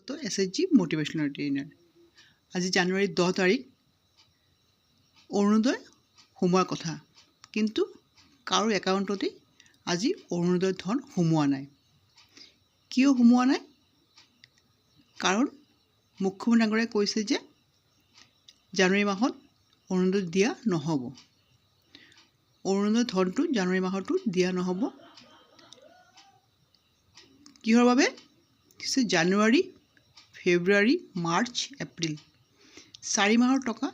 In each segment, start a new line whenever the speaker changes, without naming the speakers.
তো SHG motivational trainer. আজি জানুৱাৰী 10 তাৰিখ। অৰুণোদয় সোমোৱাৰ কথা, কিন্তু কাৰো একাউণ্টতে আজি অৰুণোদয় ধন সোমোৱা নাই। কিয় সোমোৱা নাই? কাৰণ মুখ্যমন্ত্ৰী ডাঙৰীয়াই কৈছে যে জানুৱাৰী মাহত অৰুণোদয় দিয়া নহ'ব। অৰুণোদয় ধনটো জানুৱাৰী মাহতো দিয়া নহ'ব। কিহৰ বাবে? জানুৱাৰী, ফেব্ৰুৱাৰী, মাৰ্চ, এপ্ৰিল 4 মাহৰ টকা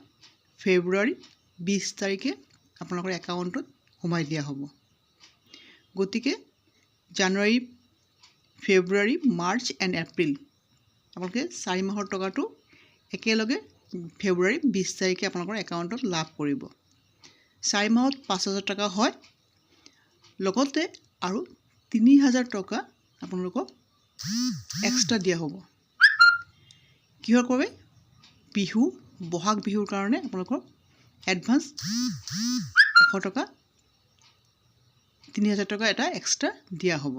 ফেব্ৰুৱাৰী 20 তাৰিখে আপোনালোকৰ একাউণ্টত সোমাই দিয়া হ'ব। গতিকে জানুৱাৰী, ফেব্ৰুৱাৰী, মাৰ্চ এণ্ড এপ্ৰিল আপোনালোকে 4 মাহৰ টকাটো একেলগে ফেব্ৰুৱাৰী 20 তাৰিখে আপোনালোকৰ একাউণ্টত লাভ কৰিব। 4 মাহত 5,000 টকা হয়, লগতে আৰু 3,000 টকা আপোনালোকক এক্সট্ৰা দিয়া হ'ব। কিহৰ বাবে? বিহু, বহাগ বিহুৰ কাৰণে আপোনালোকক এডভান্স 100 টকা, 3,000 টকা এটা এক্সট্ৰা দিয়া হ'ব।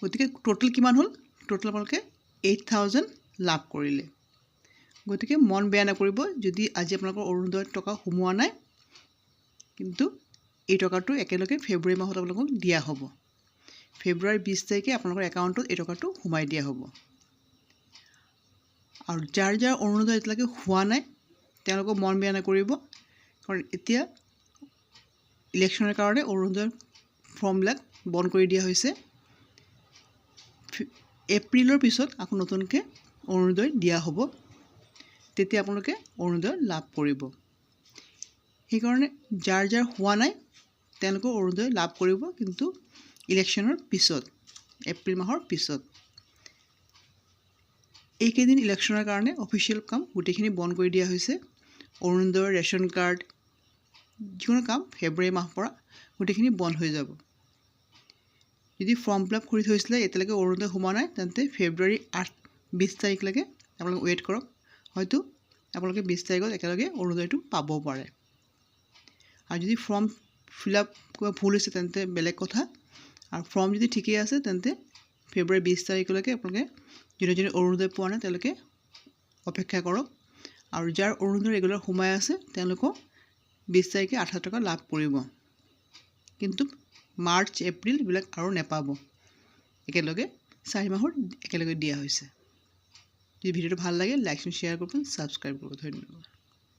গতিকে টোটেল কিমান হ'ল? টোটেল আপোনালোকে 8,000 লাভ কৰিলে। গতিকে মন বেয়া নকৰিব যদি আজি আপোনালোকৰ অৰুণোদয় টকা সোমোৱা নাই, কিন্তু এই টকাটো একেলগে ফেব্ৰুৱাৰী মাহত আপোনালোকক দিয়া হ'ব। ফেব্ৰুৱাৰী 20 তাৰিখে আপোনালোকৰ একাউণ্টত এই টকাটো সোমাই দিয়া হ'ব। আৰু যাৰ যাৰ অৰুণোদয় এতিয়ালৈকে হোৱা নাই তেওঁলোকক মন বেয়া নকৰিব, কাৰণ এতিয়া ইলেকশ্যনৰ কাৰণে অৰুণোদয়ৰ ফৰ্মবিলাক বন্ধ কৰি দিয়া হৈছে। এপ্ৰিলৰ পিছত আকৌ নতুনকৈ অৰুণোদয় দিয়া হ'ব, তেতিয়া আপোনালোকে অৰুণোদয় লাভ কৰিব। সেইকাৰণে যাৰ যাৰ হোৱা নাই তেওঁলোকে অৰুণোদয় লাভ কৰিব, কিন্তু ইলেকশ্যনৰ পিছত, এপ্ৰিল মাহৰ পিছত। এইকেইদিন ইলেকশ্যনৰ কাৰণে অফিচিয়েল কাম গোটেইখিনি বন্ধ কৰি দিয়া হৈছে। অৰুণোদয়, ৰেচন কাৰ্ড, যিকোনো কাম ফেব্ৰুৱাৰী মাহৰ পৰা গোটেইখিনি বন্ধ হৈ যাব। যদি ফৰ্ম ফিল আপ কৰি থৈছিলে এতিয়ালৈকে অৰুণোদয় সোমোৱা নাই, তেন্তে ফেব্ৰুৱাৰী 20 তাৰিখলৈকে আপোনালোকে ৱেইট কৰক। হয়তো আপোনালোকে 20 তাৰিখত একেলগে অৰুণোদয়টো পাবও পাৰে। আৰু যদি ফৰ্ম ফিল আপ কিবা ভুল হৈছে তেন্তে বেলেগ কথা, আৰু ফৰ্ম যদি ঠিকেই আছে তেন্তে ফেব্ৰুৱাৰী 20 তাৰিখলৈকে আপোনালোকে যোনে অৰুণোদয় পোৱা নাই তেওঁলোকে অপেক্ষা কৰক। আৰু যাৰ অৰুণোদয় ৰেগুলাৰ সোমাই আছে তেওঁলোকক 20 তাৰিখে 8,000 টকা লাভ কৰিব, কিন্তু মাৰ্চ, এপ্ৰিল এইবিলাক আৰু নেপাব। একেলগে 4 মাহৰ একেলগে দিয়া হৈছে। যদি ভিডিঅ'টো ভাল লাগে লাইক, শ্বেয়াৰ কৰিব, ছাবস্ক্ৰাইব কৰিব। ধন্যবাদ।